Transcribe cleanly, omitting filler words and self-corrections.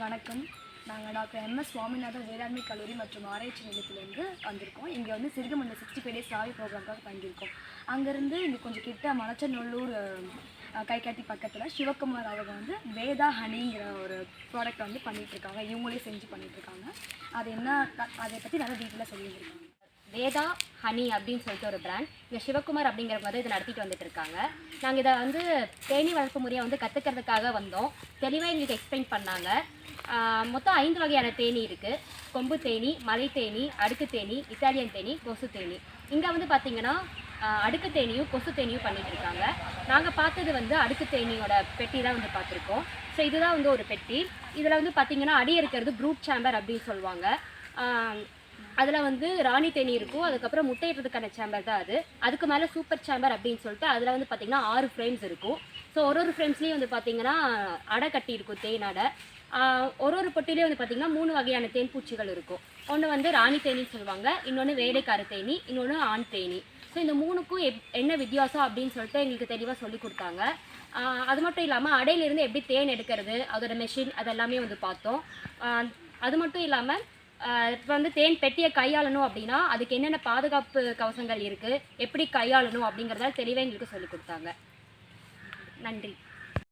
வணக்கம். நாங்கள் doctor MS Swaminathan வேளாண்மை கல்லூரி மற்றும் ஆராய்ச்சி நிலையத்திலேருந்து வந்திருக்கோம். இங்கே வந்து சிறுகமண்ணில் 65 டேஸ் ராவி ப்ரோக்ராம்காக தங்கியிருக்கோம். அங்கேருந்து இங்கே கொஞ்சம் கிட்ட மணச்சநல்லூர் கைகாட்டி பக்கத்தில் சிவகுமார் அவங்க வந்து வேதா ஹனிங்கிற ஒரு ப்ராடக்ட் வந்து பண்ணிகிட்ருக்காங்க. இவங்களே செஞ்சு பண்ணிகிட்ருக்காங்க. அது என்ன, அதை பற்றி நல்லா டீட்டெயிலாக சொல்லியிருக்காங்க. வேதா ஹனி அப்படின்னு சொல்லிட்டு ஒரு பிராண்ட் இங்கே சிவகுமார் அப்படிங்கிற மாதிரி இதை நடத்திட்டு வந்துட்டு இருக்காங்க. நாங்கள் இதை வந்து தேனி வளர்ப்பு முறையை வந்து கற்றுக்கிறதுக்காக வந்தோம். தெளிவாக எங்களுக்கு எக்ஸ்பிளைன் பண்ணாங்க. மொத்தம் 5 வகையான தேனி இருக்குது. கொம்பு தேனி, மலை தேனி, அடுக்கு தேனி, இத்தாலியன் தேனி, கொசு தேனி. இங்கே வந்து பார்த்திங்கன்னா அடுக்கு தேனியும் கொசு தேனியும் பண்ணிகிட்டு இருக்காங்க. நாங்கள் பார்த்தது வந்து அடுக்கு தேனியோட பெட்டி தான் வந்து பார்த்துருக்கோம். ஸோ இதுதான் வந்து ஒரு பெட்டி. இதில் வந்து பார்த்திங்கன்னா அடி இருக்கிறது ப்ரூட் சேம்பர் அப்படின்னு சொல்லுவாங்க. அதில் வந்து ராணி தேனி இருக்கும். அதுக்கப்புறம் முட்டையிடுறதுக்கான சேம்பர் தான் அது. அதுக்கு மேலே சூப்பர் சேம்பர் அப்படின்னு சொல்லிட்டு அதில் வந்து பார்த்திங்கன்னா 6 ஃப்ரேம்ஸ் இருக்கும். ஸோ ஒரு ஃப்ரேம்ஸ்லேயும் வந்து பார்த்திங்கன்னா அடை கட்டி இருக்கும், தேன் அடை. ஒரு பொட்டிலேயே வந்து பார்த்திங்கன்னா 3 வகையான தேன் பூச்சிகள் இருக்கும். ஒன்று வந்து ராணி தேனின்னு சொல்லுவாங்க, இன்னொன்று வேலைக்கார தேனி, இன்னொன்று ஆண் தேனி. ஸோ இந்த 3க்கும் என்ன வித்தியாசம் அப்படின்னு சொல்லிட்டு எங்களுக்கு தெளிவாக சொல்லி கொடுத்தாங்க. அது மட்டும் இல்லாமல் அடையிலிருந்து எப்படி தேன் எடுக்கிறது, அதோட மெஷின் அதெல்லாமே வந்து பார்த்தோம். அது மட்டும் இல்லாமல் இப்போ வந்து தேன் பெட்டியை கையாளணும் அப்படின்னா அதுக்கு என்னென்ன பாதுகாப்பு கவசங்கள் இருக்குது, எப்படி கையாளணும் அப்படிங்கிறதால தெளிவாக எங்களுக்கு சொல்லிக் கொடுத்தாங்க. நன்றி.